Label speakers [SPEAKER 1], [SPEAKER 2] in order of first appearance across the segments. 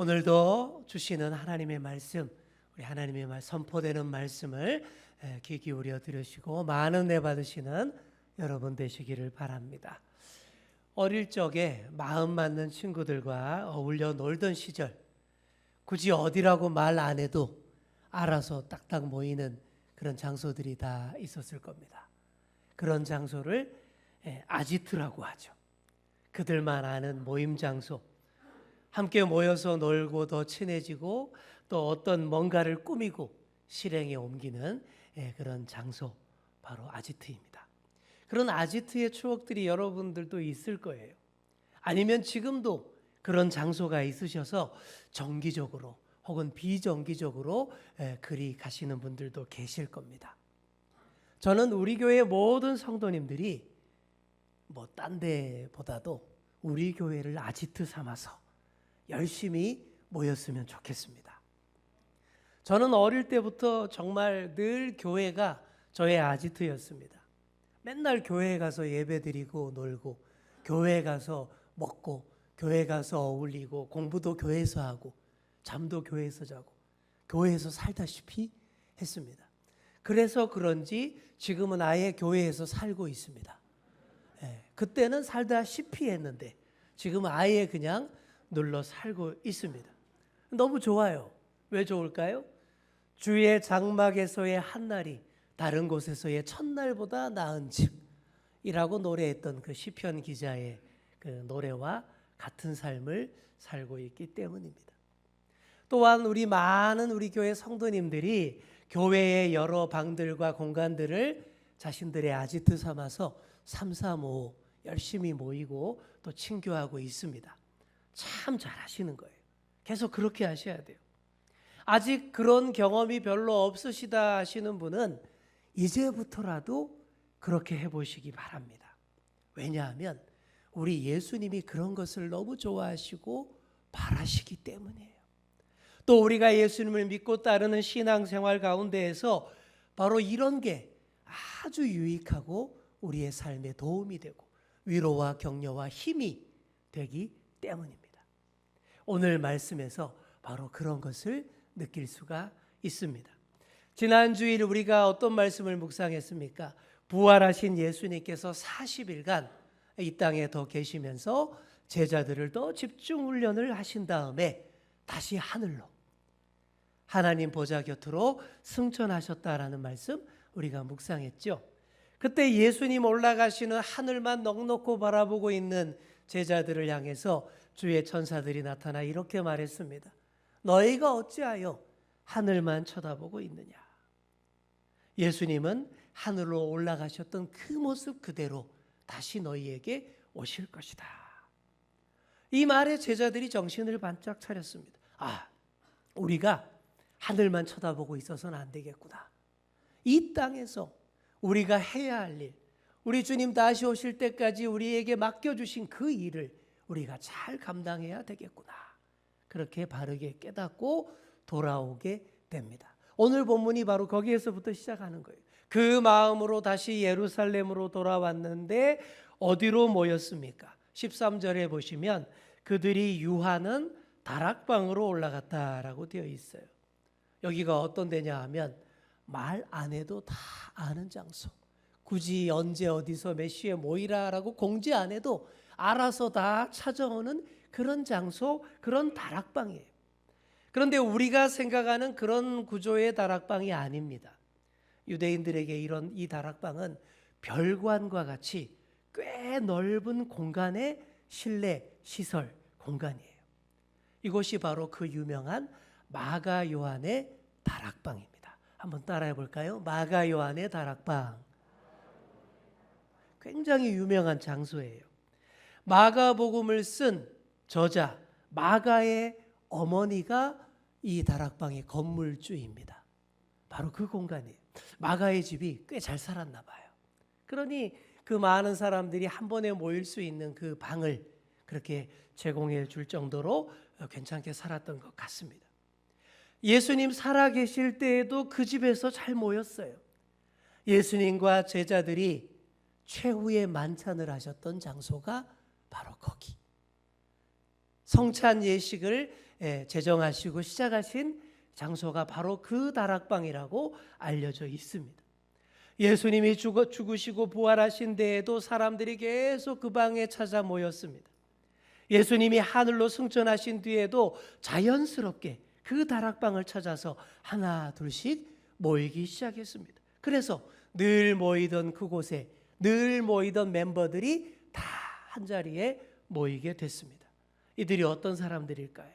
[SPEAKER 1] 오늘도 주시는 하나님의 말씀, 우리 하나님의 선포되는 말씀을 귀 기울여 들으시고 많은 은혜 받으시는 여러분 되시기를 바랍니다. 어릴 적에 마음 맞는 친구들과 어울려 놀던 시절, 굳이 어디라고 말 안 해도 알아서 딱딱 모이는 그런 장소들이 다 있었을 겁니다. 그런 장소를 아지트라고 하죠. 그들만 아는 모임 장소, 함께 모여서 놀고 더 친해지고 또 어떤 뭔가를 꾸미고 실행에 옮기는 그런 장소, 바로 아지트입니다. 그런 아지트의 추억들이 여러분들도 있을 거예요. 아니면 지금도 그런 장소가 있으셔서 정기적으로 혹은 비정기적으로 그리 가시는 분들도 계실 겁니다. 저는 우리 교회 모든 성도님들이 딴 데보다도 우리 교회를 아지트 삼아서 열심히 모였으면 좋겠습니다. 저는 어릴 때부터 정말 늘 교회가 저의 아지트였습니다. 맨날 교회에 가서 예배드리고 놀고, 교회에 가서 먹고, 교회에 가서 어울리고, 공부도 교회에서 하고, 잠도 교회에서 자고, 교회에서 살다시피 했습니다. 그래서 그런지 지금은 아예 교회에서 살고 있습니다. 그때는 살다시피 했는데 지금은 아예 그냥 눌러 살고 있습니다. 너무 좋아요. 왜 좋을까요? 주의 장막에서의 한날이 다른 곳에서의 첫날보다 나은 집이라고 노래했던 그 시편 기자의 그 노래와 같은 삶을 살고 있기 때문입니다. 또한 많은 우리 교회 성도님들이 교회의 여러 방들과 공간들을 자신들의 아지트 삼아서 335 열심히 모이고 또 친교하고 있습니다. 참 잘하시는 거예요. 계속 그렇게 하셔야 돼요. 아직 그런 경험이 별로 없으시다 하시는 분은 이제부터라도 그렇게 해보시기 바랍니다. 왜냐하면 우리 예수님이 그런 것을 너무 좋아하시고 바라시기 때문이에요. 또 우리가 예수님을 믿고 따르는 신앙생활 가운데에서 바로 이런 게 아주 유익하고 우리의 삶에 도움이 되고 위로와 격려와 힘이 되기 때문입니다. 오늘 말씀에서 바로 그런 것을 느낄 수가 있습니다. 지난 주일 우리가 어떤 말씀을 묵상했습니까? 부활하신 예수님께서 40일간 이 땅에 더 계시면서 제자들을 더 집중 훈련을 하신 다음에 다시 하늘로, 하나님 보좌 곁으로 승천하셨다라는 말씀 우리가 묵상했죠. 그때 예수님 올라가시는 하늘만 넋놓고 바라보고 있는 제자들을 향해서 주의 천사들이 나타나 이렇게 말했습니다. 너희가 어찌하여 하늘만 쳐다보고 있느냐. 예수님은 하늘로 올라가셨던 그 모습 그대로 다시 너희에게 오실 것이다. 이 말에 제자들이 정신을 반짝 차렸습니다. 우리가 하늘만 쳐다보고 있어서는 안 되겠구나. 이 땅에서 우리가 해야 할 일, 우리 주님 다시 오실 때까지 우리에게 맡겨주신 그 일을 우리가 잘 감당해야 되겠구나. 그렇게 바르게 깨닫고 돌아오게 됩니다. 오늘 본문이 바로 거기에서부터 시작하는 거예요. 그 마음으로 다시 예루살렘으로 돌아왔는데 어디로 모였습니까? 13절에 보시면 그들이 유하는 다락방으로 올라갔다라고 되어 있어요. 여기가 어떤 데냐 하면 말 안 해도 다 아는 장소. 굳이 언제 어디서 몇 시에 모이라라고 공지 안 해도 알아서 다 찾아오는 그런 장소, 그런 다락방이에요. 그런데 우리가 생각하는 그런 구조의 다락방이 아닙니다. 유대인들에게 이 다락방은 별관과 같이 꽤 넓은 공간의 실내 시설 공간이에요. 이곳이 바로 그 유명한 마가 요한의 다락방입니다. 한번 따라해 볼까요? 마가 요한의 다락방. 굉장히 유명한 장소예요. 마가복음을 쓴 저자 마가의 어머니가 이 다락방의 건물주입니다. 바로 그 공간이에요. 마가의 집이 꽤 잘 살았나 봐요. 그러니 그 많은 사람들이 한 번에 모일 수 있는 그 방을 그렇게 제공해 줄 정도로 괜찮게 살았던 것 같습니다. 예수님 살아계실 때에도 그 집에서 잘 모였어요. 예수님과 제자들이 최후의 만찬을 하셨던 장소가 바로 거기. 성찬 예식을 제정하시고 시작하신 장소가 바로 그 다락방이라고 알려져 있습니다. 예수님이 죽으시고 부활하신 데에도 사람들이 계속 그 방에 찾아 모였습니다. 예수님이 하늘로 승천하신 뒤에도 자연스럽게 그 다락방을 찾아서 하나 둘씩 모이기 시작했습니다. 그래서 늘 모이던 그곳에 늘 모이던 멤버들이 다 한자리에 모이게 됐습니다. 이들이 어떤 사람들일까요?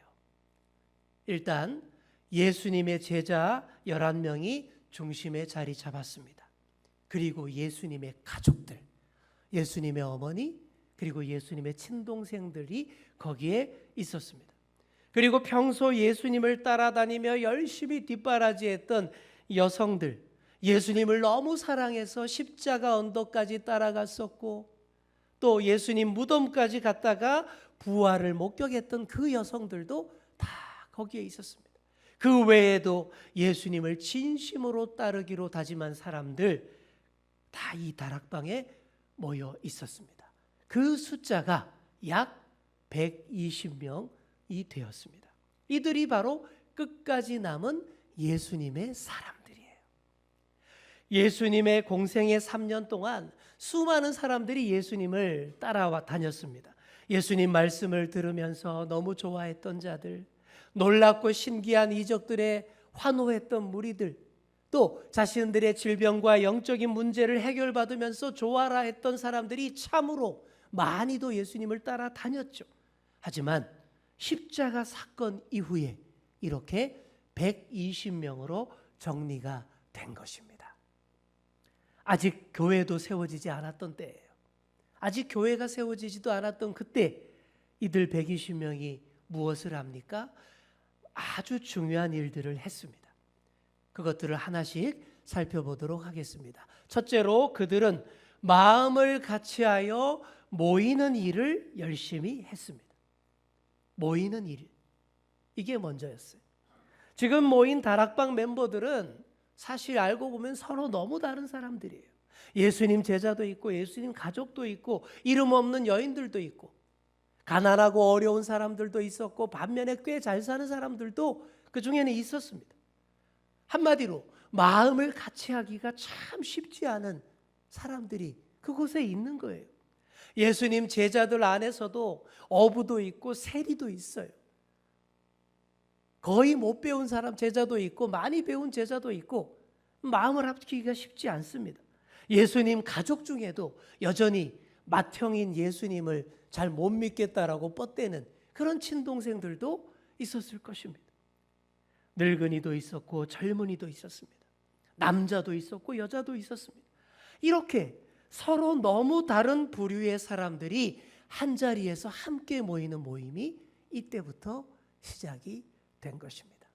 [SPEAKER 1] 일단 예수님의 제자 11명이 중심에 자리 잡았습니다. 그리고 예수님의 가족들, 예수님의 어머니, 그리고 예수님의 친동생들이 거기에 있었습니다. 그리고 평소 예수님을 따라다니며 열심히 뒷바라지했던 여성들, 예수님을 너무 사랑해서 십자가 언덕까지 따라갔었고 또 예수님 무덤까지 갔다가 부활을 목격했던 그 여성들도 다 거기에 있었습니다. 그 외에도 예수님을 진심으로 따르기로 다짐한 사람들 다 이 다락방에 모여 있었습니다. 그 숫자가 약 120명이 되었습니다. 이들이 바로 끝까지 남은 예수님의 사람들이에요. 예수님의 공생의 3년 동안 수많은 사람들이 예수님을 따라와 다녔습니다. 예수님 말씀을 들으면서 너무 좋아했던 자들, 놀랍고 신기한 이적들에 환호했던 무리들, 또 자신들의 질병과 영적인 문제를 해결받으면서 좋아라 했던 사람들이 참으로 많이도 예수님을 따라다녔죠. 하지만 십자가 사건 이후에 이렇게 120명으로 정리가 된 것입니다. 아직 교회도 세워지지 않았던 때예요. 아직 교회가 세워지지도 않았던 그때 이들 120명이 무엇을 합니까? 아주 중요한 일들을 했습니다. 그것들을 하나씩 살펴보도록 하겠습니다. 첫째로 그들은 마음을 같이하여 모이는 일을 열심히 했습니다. 모이는 일, 이게 먼저였어요. 지금 모인 다락방 멤버들은 사실 알고 보면 서로 너무 다른 사람들이에요. 예수님 제자도 있고 예수님 가족도 있고 이름 없는 여인들도 있고 가난하고 어려운 사람들도 있었고 반면에 꽤 잘 사는 사람들도 그 중에는 있었습니다. 한마디로 마음을 같이 하기가 참 쉽지 않은 사람들이 그곳에 있는 거예요. 예수님 제자들 안에서도 어부도 있고 세리도 있어요. 거의 못 배운 사람 제자도 있고 많이 배운 제자도 있고 마음을 합치기가 쉽지 않습니다. 예수님 가족 중에도 여전히 맏형인 예수님을 잘 못 믿겠다라고 뻗대는 그런 친동생들도 있었을 것입니다. 늙은이도 있었고 젊은이도 있었습니다. 남자도 있었고 여자도 있었습니다. 이렇게 서로 너무 다른 부류의 사람들이 한자리에서 함께 모이는 모임이 이때부터 시작이 된 것입니다.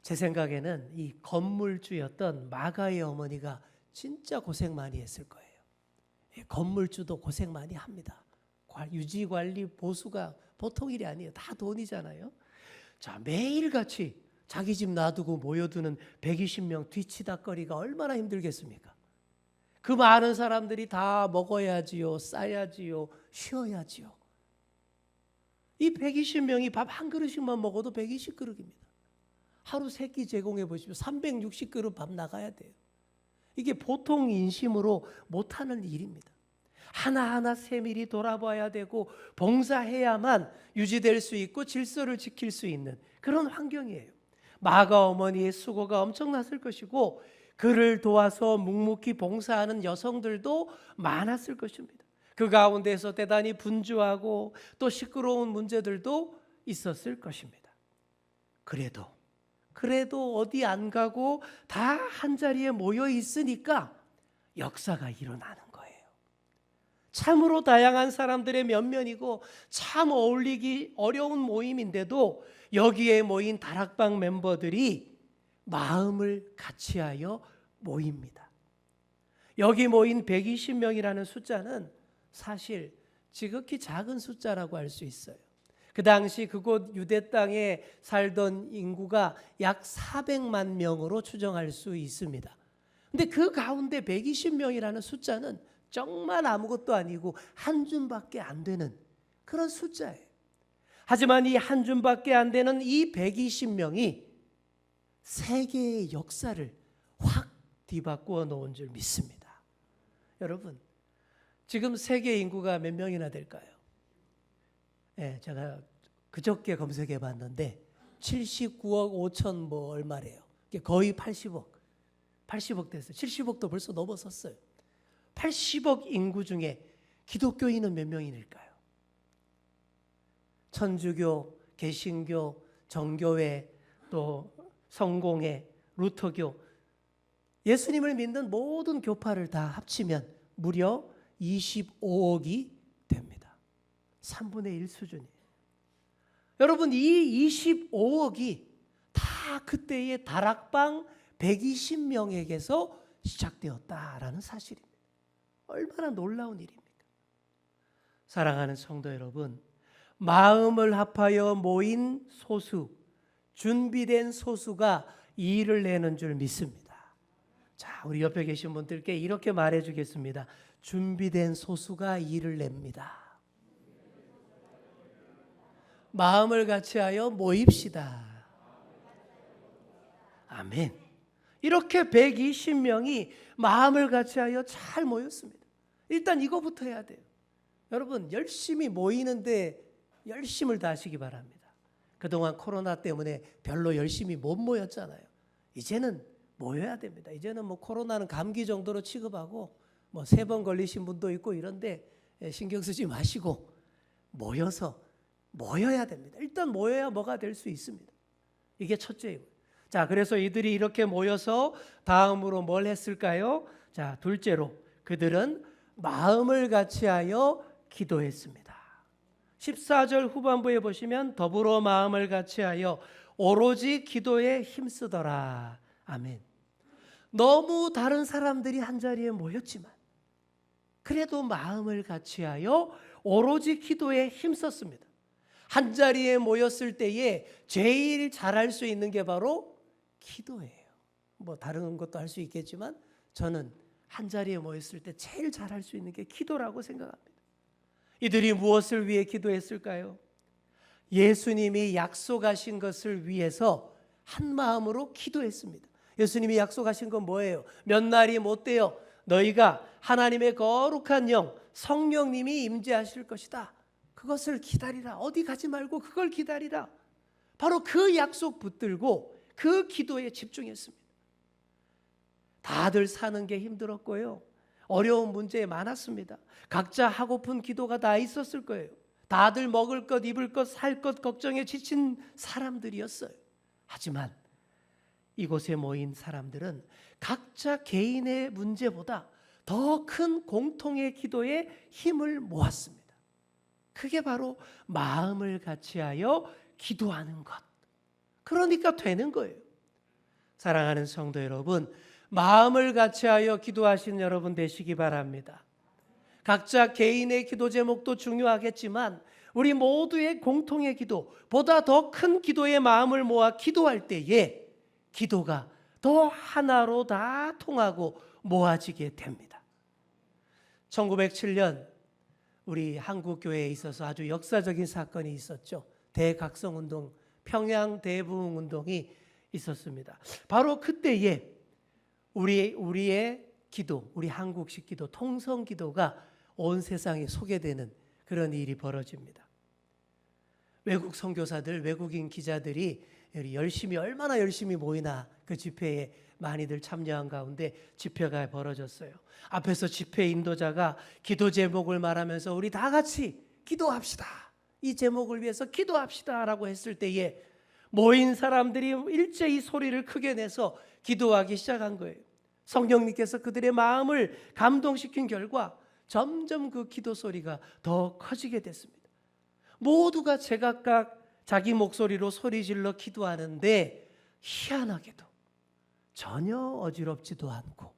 [SPEAKER 1] 제 생각에는 이 건물주였던 마가의 어머니가 진짜 고생 많이 했을 거예요. 건물주도 고생 많이 합니다. 유지 관리 보수가 보통 일이 아니에요. 다 돈이잖아요. 자, 매일같이 자기 집 놔두고 모여드는 120명 뒤치다거리가 얼마나 힘들겠습니까? 그 많은 사람들이 다 먹어야지요, 싸야지요, 쉬어야지요. 이 120명이 밥 한 그릇씩만 먹어도 120그릇입니다. 하루 3끼 제공해 보십시오. 360그릇 밥 나가야 돼요. 이게 보통 인심으로 못하는 일입니다. 하나하나 세밀히 돌아봐야 되고 봉사해야만 유지될 수 있고 질서를 지킬 수 있는 그런 환경이에요. 마가 어머니의 수고가 엄청났을 것이고 그를 도와서 묵묵히 봉사하는 여성들도 많았을 것입니다. 그 가운데서 대단히 분주하고 또 시끄러운 문제들도 있었을 것입니다. 그래도 어디 안 가고 다 한자리에 모여 있으니까 역사가 일어나는 거예요. 참으로 다양한 사람들의 면면이고 참 어울리기 어려운 모임인데도 여기에 모인 다락방 멤버들이 마음을 같이하여 모입니다. 여기 모인 120명이라는 숫자는 사실 지극히 작은 숫자라고 할 수 있어요. 그 당시 그곳 유대 땅에 살던 인구가 약 400만 명으로 추정할 수 있습니다. 근데 그 가운데 120명이라는 숫자는 정말 아무것도 아니고 한 줌밖에 안 되는 그런 숫자예요. 하지만 이 한 줌밖에 안 되는 이 120명이 세계의 역사를 확 뒤바꾸어 놓은 줄 믿습니다. 여러분, 지금 세계 인구가 몇 명이나 될까요? 제가 그저께 검색해 봤는데 79억 5천 뭐 얼마래요. 거의 80억 됐어요. 70억도 벌써 넘어섰어요. 80억 인구 중에 기독교인은 몇 명일까요? 천주교, 개신교, 정교회, 또 성공회, 루터교, 예수님을 믿는 모든 교파를 다 합치면 무려 25억이 됩니다. 3분의 1 수준이에요. 여러분, 이 25억이 다 그때의 다락방 120명에게서 시작되었다라는 사실입니다. 얼마나 놀라운 일입니까? 사랑하는 성도 여러분, 마음을 합하여 모인 소수, 준비된 소수가 이 일을 내는 줄 믿습니다. 자, 우리 옆에 계신 분들께 이렇게 말해 주겠습니다. 준비된 소수가 이 일을 냅니다. 마음을 같이하여 모입시다. 아멘. 이렇게 120명이 마음을 같이하여 잘 모였습니다. 일단 이거부터 해야 돼요. 여러분, 열심히 모이는데 열심을 다하시기 바랍니다. 그동안 코로나 때문에 별로 열심히 못 모였잖아요. 이제는 모여야 됩니다. 이제는 뭐 코로나는 감기 정도로 취급하고 뭐 3번 걸리신 분도 있고 이런데 신경 쓰지 마시고 모여야 됩니다. 일단 모여야 뭐가 될 수 있습니다. 이게 첫째예요. 자, 그래서 이들이 이렇게 모여서 다음으로 뭘 했을까요? 자, 둘째로 그들은 마음을 같이하여 기도했습니다. 14절 후반부에 보시면 더불어 마음을 같이하여 오로지 기도에 힘쓰더라. 아멘. 너무 다른 사람들이 한자리에 모였지만 그래도 마음을 같이하여 오로지 기도에 힘썼습니다. 한자리에 모였을 때에 제일 잘할 수 있는 게 바로 기도예요. 뭐 다른 것도 할 수 있겠지만 저는 한자리에 모였을 때 제일 잘할 수 있는 게 기도라고 생각합니다. 이들이 무엇을 위해 기도했을까요? 예수님이 약속하신 것을 위해서 한 마음으로 기도했습니다. 예수님이 약속하신 건 뭐예요? 몇 날이 못 되어 너희가 하나님의 거룩한 영 성령님이 임재하실 것이다. 그것을 기다리라. 어디 가지 말고 그걸 기다리라. 바로 그 약속 붙들고 그 기도에 집중했습니다. 다들 사는 게 힘들었고요. 어려운 문제 많았습니다. 각자 하고픈 기도가 다 있었을 거예요. 다들 먹을 것, 입을 것, 살 것 걱정에 지친 사람들이었어요. 하지만 이곳에 모인 사람들은 각자 개인의 문제보다 더 큰 공통의 기도에 힘을 모았습니다. 그게 바로 마음을 같이하여 기도하는 것. 그러니까 되는 거예요. 사랑하는 성도 여러분, 마음을 같이하여 기도하신 여러분 되시기 바랍니다. 각자 개인의 기도 제목도 중요하겠지만 우리 모두의 공통의 기도, 보다 더 큰 기도의 마음을 모아 기도할 때에 기도가 더 하나로 다 통하고 모아지게 됩니다. 1907년 우리 한국교회에 있어서 아주 역사적인 사건이 있었죠. 대각성운동, 평양 대부흥운동이 있었습니다. 바로 그때에 우리의 기도, 우리 한국식 기도, 통성 기도가 온 세상에 소개되는 그런 일이 벌어집니다. 외국 선교사들, 외국인 기자들이 얼마나 열심히 모이나 그 집회에 많이들 참여한 가운데 집회가 벌어졌어요. 앞에서 집회 인도자가 기도 제목을 말하면서 우리 다 같이 기도합시다. 이 제목을 위해서 기도합시다 라고 했을 때에 모인 사람들이 일제히 소리를 크게 내서 기도하기 시작한 거예요. 성령님께서 그들의 마음을 감동시킨 결과 점점 그 기도 소리가 더 커지게 됐습니다. 모두가 제각각 자기 목소리로 소리질러 기도하는데 희한하게도 전혀 어지럽지도 않고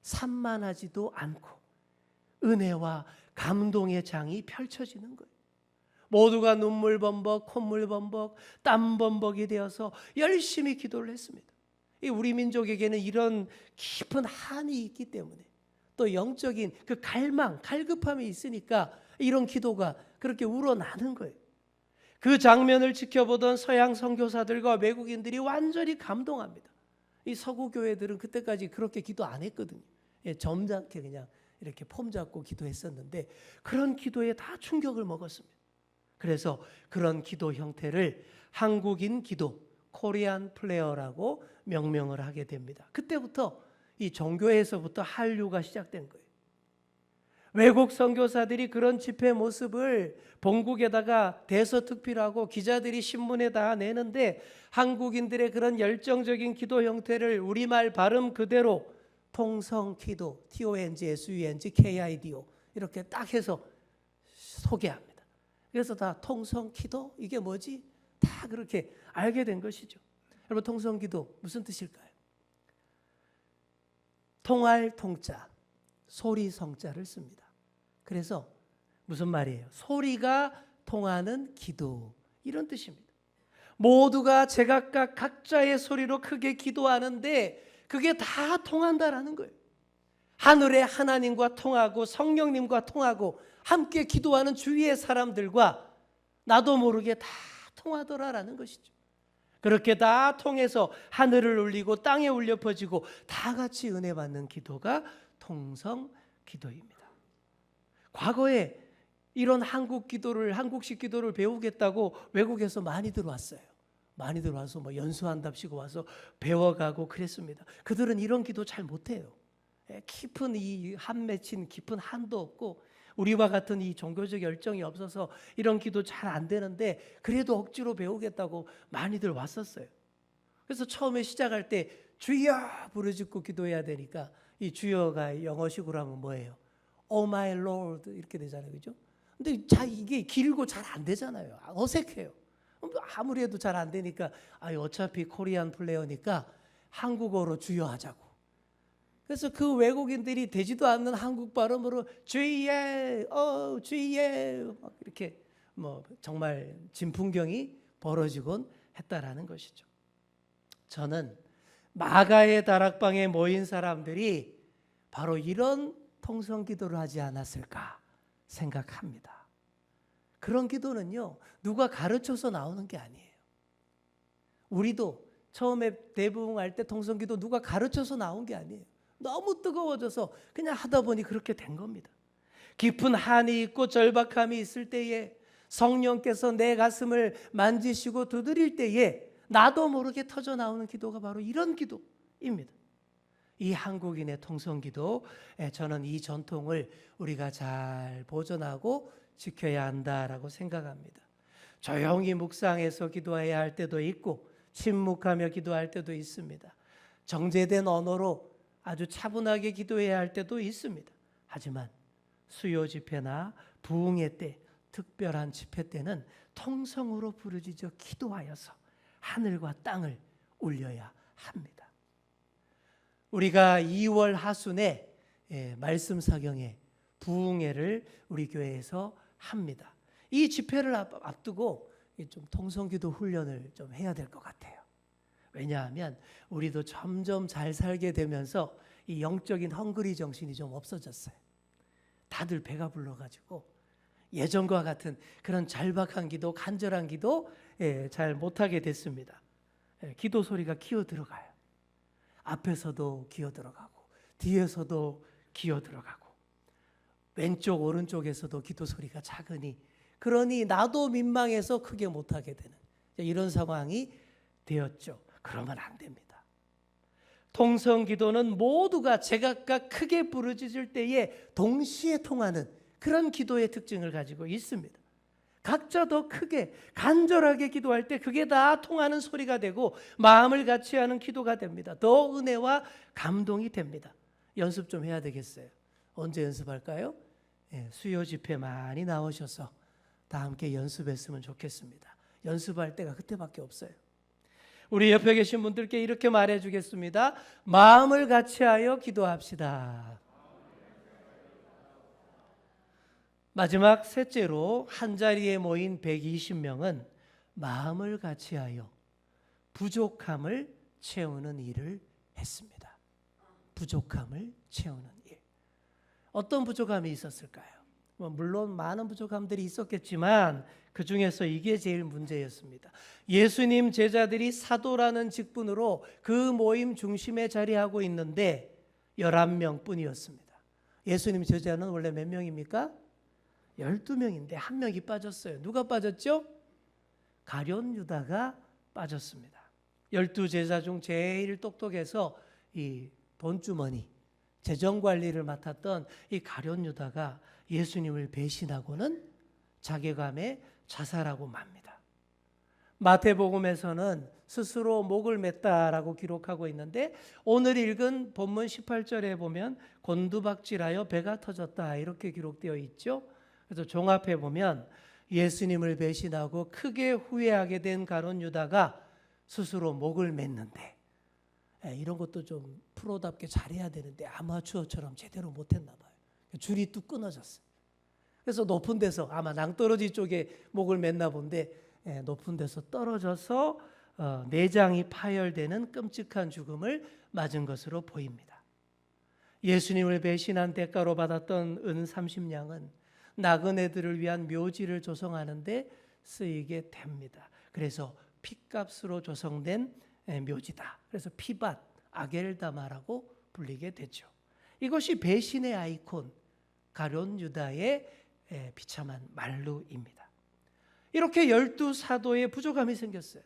[SPEAKER 1] 산만하지도 않고 은혜와 감동의 장이 펼쳐지는 거예요. 모두가 눈물 범벅, 콧물 범벅, 땀 범벅이 되어서 열심히 기도를 했습니다. 우리 민족에게는 이런 깊은 한이 있기 때문에 또 영적인 그 갈망, 갈급함이 있으니까 이런 기도가 그렇게 우러나는 거예요. 그 장면을 지켜보던 서양 선교사들과 외국인들이 완전히 감동합니다. 이 서구 교회들은 그때까지 그렇게 기도 안 했거든요. 점잖게 그냥 이렇게 폼 잡고 기도했었는데 그런 기도에 다 충격을 먹었습니다. 그래서 그런 기도 형태를 한국인 기도, 코리안 플레어라고 명명을 하게 됩니다. 그때부터 이 종교에서부터 한류가 시작된 거예요. 외국 선교사들이 그런 집회 모습을 본국에다가 대서특필하고 기자들이 신문에 다 내는데 한국인들의 그런 열정적인 기도 형태를 우리말 발음 그대로 통성기도, TONGSUNG KIDO 이렇게 딱 해서 소개합니다. 그래서 다 통성기도 이게 뭐지? 다 그렇게 알게 된 것이죠. 여러분 통성기도 무슨 뜻일까요? 통할 통자, 소리 성자를 씁니다. 그래서 무슨 말이에요? 소리가 통하는 기도 이런 뜻입니다. 모두가 제각각 각자의 소리로 크게 기도하는데 그게 다 통한다라는 거예요. 하늘의 하나님과 통하고 성령님과 통하고 함께 기도하는 주위의 사람들과 나도 모르게 다 통하더라라는 것이죠. 그렇게 다 통해서 하늘을 울리고 땅에 울려 퍼지고 다 같이 은혜 받는 기도가 통성 기도입니다. 과거에 이런 한국식 기도를 배우겠다고 외국에서 많이 들어왔어요. 많이 들어와서 뭐 연수한답시고 와서 배워가고 그랬습니다. 그들은 이런 기도 잘 못해요. 깊은 이 한 맺힌 깊은 한도 없고 우리와 같은 이 종교적 열정이 없어서 이런 기도 잘 안 되는데 그래도 억지로 배우겠다고 많이들 왔었어요. 그래서 처음에 시작할 때 주여 부르짖고 기도해야 되니까 이 주여가 영어식으로 하면 뭐예요? Oh my Lord 이렇게 되잖아요, 그죠? 근데 이게 길고 잘 안 되잖아요. 어색해요. 아무리 해도 잘 안 되니까 어차피 코리안 플레이어니까 한국어로 주여 하자고. 그래서 그 외국인들이 되지도 않는 한국 발음으로 주여, 주여 이렇게 뭐 정말 진풍경이 벌어지곤 했다라는 것이죠. 저는 마가의 다락방에 모인 사람들이 바로 이런 통성 기도를 하지 않았을까 생각합니다. 그런 기도는요, 누가 가르쳐서 나오는 게 아니에요. 우리도 처음에 대부흥할 때 통성 기도 누가 가르쳐서 나온 게 아니에요. 너무 뜨거워져서 그냥 하다 보니 그렇게 된 겁니다. 깊은 한이 있고 절박함이 있을 때에 성령께서 내 가슴을 만지시고 두드릴 때에 나도 모르게 터져 나오는 기도가 바로 이런 기도입니다. 이 한국인의 통성기도, 저는 이 전통을 우리가 잘 보존하고 지켜야 한다라고 생각합니다. 조용히 묵상해서 기도해야 할 때도 있고 침묵하며 기도할 때도 있습니다. 정제된 언어로 아주 차분하게 기도해야 할 때도 있습니다. 하지만 수요 집회나 부흥회 때, 특별한 집회 때는 통성으로 부르짖어 기도하여서 하늘과 땅을 울려야 합니다. 우리가 2월 하순에 말씀 사경회 부흥회를 우리 교회에서 합니다. 이 집회를 앞두고 좀 통성기도 훈련을 좀 해야 될 것 같아요. 왜냐하면 우리도 점점 잘 살게 되면서 이 영적인 헝그리 정신이 좀 없어졌어요. 다들 배가 불러가지고 예전과 같은 그런 절박한 기도, 간절한 기도 잘 못하게 됐습니다. 기도 소리가 기어 들어가요. 앞에서도 기어 들어가고 뒤에서도 기어 들어가고 왼쪽 오른쪽에서도 기도 소리가 작으니 그러니 나도 민망해서 크게 못하게 되는 이런 상황이 되었죠. 그러면 안 됩니다. 통성 기도는 모두가 제각각 크게 부르짖을 때에 동시에 통하는 그런 기도의 특징을 가지고 있습니다. 각자 더 크게 간절하게 기도할 때 그게 다 통하는 소리가 되고 마음을 같이 하는 기도가 됩니다. 더 은혜와 감동이 됩니다. 연습 좀 해야 되겠어요. 언제 연습할까요? 수요 집회 많이 나오셔서 다 함께 연습했으면 좋겠습니다. 연습할 때가 그때밖에 없어요. 우리 옆에 계신 분들께 이렇게 말해 주겠습니다. 마음을 같이하여 기도합시다. 마지막 셋째로 한자리에 모인 120명은 마음을 같이하여 부족함을 채우는 일을 했습니다. 부족함을 채우는 일. 어떤 부족함이 있었을까요? 물론 많은 부족함들이 있었겠지만 그 중에서 이게 제일 문제였습니다. 예수님 제자들이 사도라는 직분으로 그 모임 중심에 자리하고 있는데 11명 뿐이었습니다. 예수님 제자는 원래 몇 명입니까? 12명인데 한 명이 빠졌어요. 누가 빠졌죠? 가룟 유다가 빠졌습니다. 12제자 중 제일 똑똑해서 이 돈주머니, 재정관리를 맡았던 이 가룟 유다가 예수님을 배신하고는 자괴감에 자살하고 맙니다. 마태복음에서는 스스로 목을 맸다라고 기록하고 있는데 오늘 읽은 본문 18절에 보면 곤두박질하여 배가 터졌다 이렇게 기록되어 있죠. 그래서 종합해 보면 예수님을 배신하고 크게 후회하게 된 가룟 유다가 스스로 목을 맸는데 이런 것도 좀 프로답게 잘해야 되는데 아마추어처럼 제대로 못했나 봐요. 줄이 뚝 끊어졌어요. 그래서 높은 데서 아마 낭떠러지 쪽에 목을 맸나 본데 높은 데서 떨어져서 내장이 파열되는 끔찍한 죽음을 맞은 것으로 보입니다. 예수님을 배신한 대가로 받았던 은 30냥은 나그네들을 위한 묘지를 조성하는 데 쓰이게 됩니다. 그래서 핏값으로 조성된 묘지다. 그래서 피밭, 아겔다마라고 불리게 되죠. 이것이 배신의 아이콘 가룟 유다의 비참한 만루입니다. 이렇게 12사도의 부족함이 생겼어요.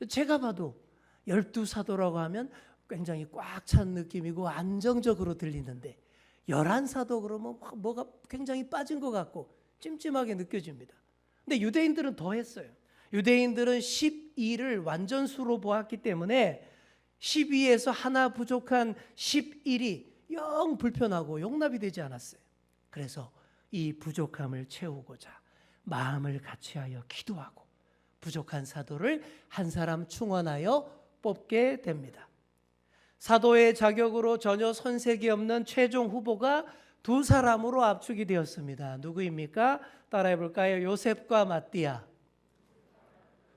[SPEAKER 1] 제가 봐도 12사도라고 하면 굉장히 꽉 찬 느낌이고 안정적으로 들리는데 11사도 그러면 뭐가 굉장히 빠진 것 같고 찜찜하게 느껴집니다. 근데 유대인들은 더 했어요. 유대인들은 12를 완전수로 보았기 때문에 12에서 하나 부족한 11이 영 불편하고 용납이 되지 않았어요. 그래서 이 부족함을 채우고자 마음을 같이하여 기도하고 부족한 사도를 한 사람 충원하여 뽑게 됩니다. 사도의 자격으로 전혀 손색이 없는 최종 후보가 두 사람으로 압축이 되었습니다. 누구입니까? 따라해 볼까요? 요셉과 마띠아.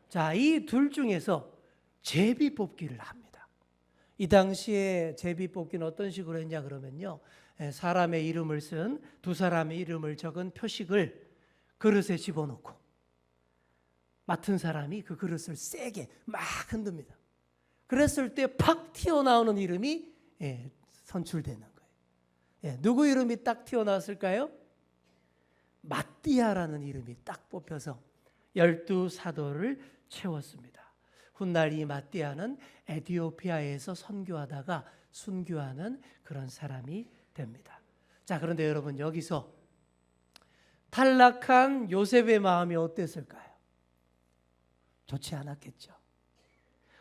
[SPEAKER 1] 자, 이 둘 중에서 제비 뽑기를 합니다. 이 당시에 제비 뽑기는 어떤 식으로 했냐 그러면요. 사람의 이름을 쓴 두 사람의 이름을 적은 표식을 그릇에 집어넣고 맡은 사람이 그 그릇을 세게 막 흔듭니다. 그랬을 때 팍 튀어나오는 이름이 선출되는 거예요. 누구 이름이 딱 튀어나왔을까요? 마띠아라는 이름이 딱 뽑혀서 12사도를 채웠습니다. 훗날 이 마띠아는 에티오피아에서 선교하다가 순교하는 그런 사람이 됩니다. 자, 그런데 여러분 여기서 탈락한 요셉의 마음이 어땠을까요? 좋지 않았겠죠.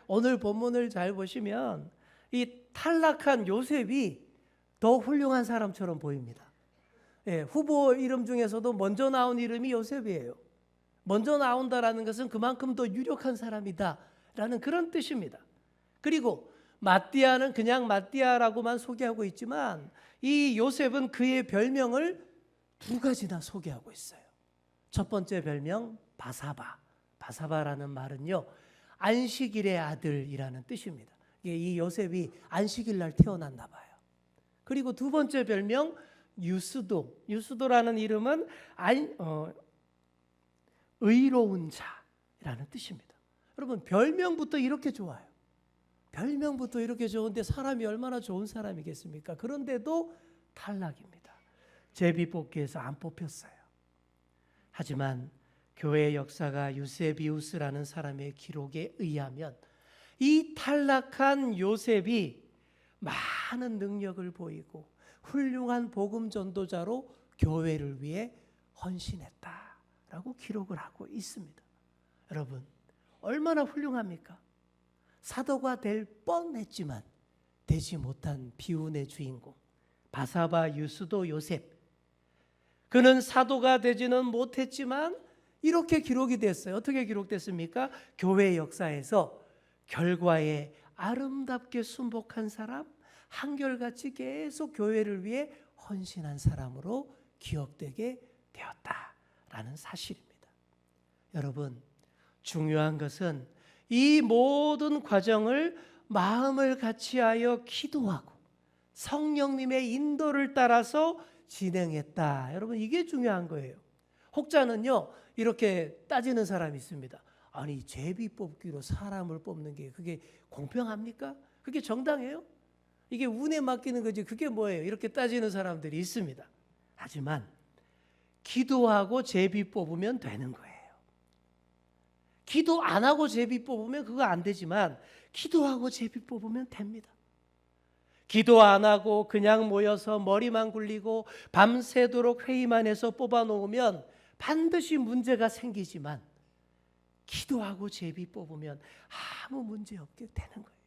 [SPEAKER 1] 오늘 본문을 잘 보시면 이 탈락한 요셉이 더 훌륭한 사람처럼 보입니다. 후보 이름 중에서도 먼저 나온 이름이 요셉이에요. 먼저 나온다라는 것은 그만큼 더 유력한 사람이다라는 그런 뜻입니다. 그리고 마띠아는 그냥 마띠아라고만 소개하고 있지만 이 요셉은 그의 별명을 두 가지나 소개하고 있어요. 첫 번째 별명 바사바. 바사바라는 말은요, 안식일의 아들이라는 뜻입니다. 이 요셉이 안식일 날 태어났나 봐요. 그리고 두 번째 별명 유스도. 유스도라는 이름은 의로운 자라는 뜻입니다. 여러분 별명부터 이렇게 좋아요. 별명부터 이렇게 좋은데 사람이 얼마나 좋은 사람이겠습니까? 그런데도 탈락입니다. 제비뽑기에서 안 뽑혔어요. 하지만 교회의 역사가 유세비우스라는 사람의 기록에 의하면 이 탈락한 요셉이 많은 능력을 보이고 훌륭한 복음 전도자로 교회를 위해 헌신했다라고 기록을 하고 있습니다. 여러분 얼마나 훌륭합니까? 사도가 될 뻔했지만 되지 못한 비운의 주인공 바사바, 유스도, 요셉. 그는 사도가 되지는 못했지만 이렇게 기록이 됐어요. 어떻게 기록됐습니까? 교회 역사에서 결과에 아름답게 순복한 사람, 한결같이 계속 교회를 위해 헌신한 사람으로 기억되게 되었다라는 사실입니다. 여러분, 중요한 것은 이 모든 과정을 마음을 같이하여 기도하고 성령님의 인도를 따라서 진행했다. 여러분 이게 중요한 거예요. 혹자는요 이렇게 따지는 사람이 있습니다. 아니 제비 뽑기로 사람을 뽑는 게 그게 공평합니까? 그게 정당해요? 이게 운에 맡기는 거지 그게 뭐예요? 이렇게 따지는 사람들이 있습니다. 하지만 기도하고 제비 뽑으면 되는 거예요. 기도 안 하고 제비 뽑으면 그거 안 되지만 기도하고 제비 뽑으면 됩니다. 기도 안 하고 그냥 모여서 머리만 굴리고 밤새도록 회의만 해서 뽑아놓으면 반드시 문제가 생기지만 기도하고 제비 뽑으면 아무 문제 없게 되는 거예요.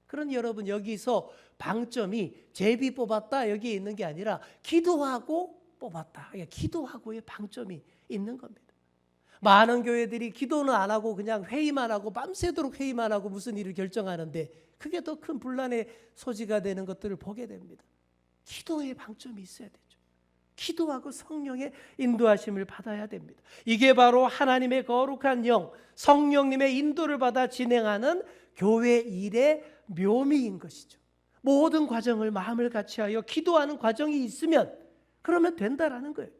[SPEAKER 1] 그러니 여러분 여기서 방점이 제비 뽑았다 여기에 있는 게 아니라 기도하고 뽑았다. 기도하고의 방점이 있는 겁니다. 많은 교회들이 기도는 안 하고 그냥 회의만 하고 밤새도록 회의만 하고 무슨 일을 결정하는데 그게 더 큰 분란의 소지가 되는 것들을 보게 됩니다. 기도의 방점이 있어야 되죠. 기도하고 성령의 인도하심을 받아야 됩니다. 이게 바로 하나님의 거룩한 영, 성령님의 인도를 받아 진행하는 교회 일의 묘미인 것이죠. 모든 과정을 마음을 같이하여 기도하는 과정이 있으면 그러면 된다라는 거예요.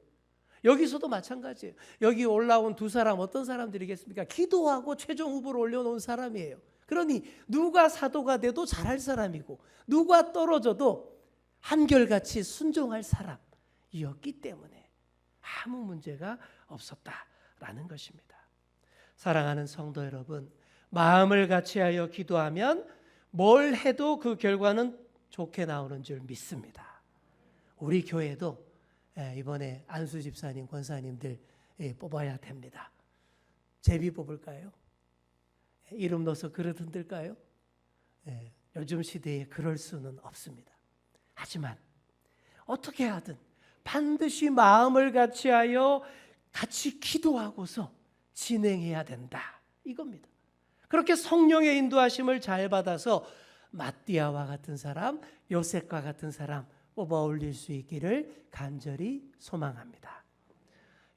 [SPEAKER 1] 여기서도 마찬가지예요. 여기 올라온 두 사람 어떤 사람들이겠습니까? 기도하고 최종 후보로 올려놓은 사람이에요. 그러니 누가 사도가 돼도 잘할 사람이고 누가 떨어져도 한결같이 순종할 사람이었기 때문에 아무 문제가 없었다라는 것입니다. 사랑하는 성도 여러분, 마음을 같이하여 기도하면 뭘 해도 그 결과는 좋게 나오는 줄 믿습니다. 우리 교회도 이번에 안수 집사님, 권사님들 뽑아야 됩니다. 제비 뽑을까요? 이름 넣어서 그릇 흔들까요? 요즘 시대에 그럴 수는 없습니다. 하지만 어떻게 하든 반드시 마음을 같이하여 같이 기도하고서 진행해야 된다. 이겁니다. 그렇게 성령의 인도하심을 잘 받아서 마띠아와 같은 사람, 요셉과 같은 사람 뽑아 올릴 수 있기를 간절히 소망합니다.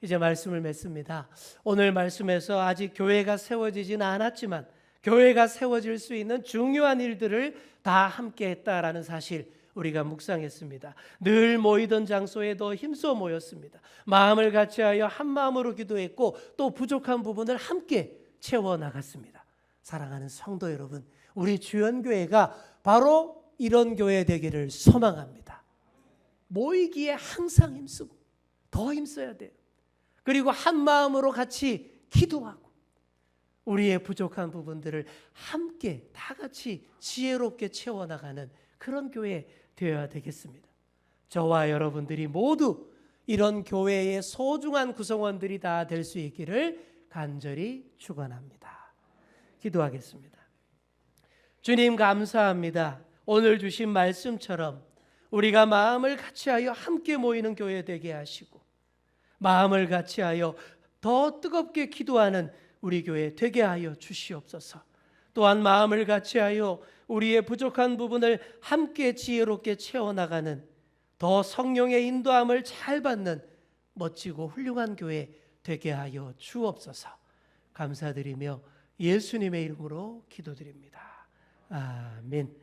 [SPEAKER 1] 이제 말씀을 맺습니다. 오늘 말씀에서 아직 교회가 세워지지는 않았지만 교회가 세워질 수 있는 중요한 일들을 다 함께 했다라는 사실 우리가 묵상했습니다. 늘 모이던 장소에 더 힘써 모였습니다. 마음을 같이하여 한 마음으로 기도했고 또 부족한 부분을 함께 채워나갔습니다. 사랑하는 성도 여러분, 우리 주연교회가 바로 이런 교회 되기를 소망합니다. 모이기에 항상 힘쓰고 더 힘써야 돼요. 그리고 한 마음으로 같이 기도하고 우리의 부족한 부분들을 함께 다 같이 지혜롭게 채워나가는 그런 교회 되어야 되겠습니다. 저와 여러분들이 모두 이런 교회의 소중한 구성원들이 다 될 수 있기를 간절히 축원합니다. 기도하겠습니다. 주님 감사합니다. 오늘 주신 말씀처럼 우리가 마음을 같이하여 함께 모이는 교회 되게 하시고 마음을 같이하여 더 뜨겁게 기도하는 우리 교회 되게 하여 주시옵소서. 또한 마음을 같이하여 우리의 부족한 부분을 함께 지혜롭게 채워나가는 더 성령의 인도함을 잘 받는 멋지고 훌륭한 교회 되게 하여 주옵소서. 감사드리며 예수님의 이름으로 기도드립니다. 아멘.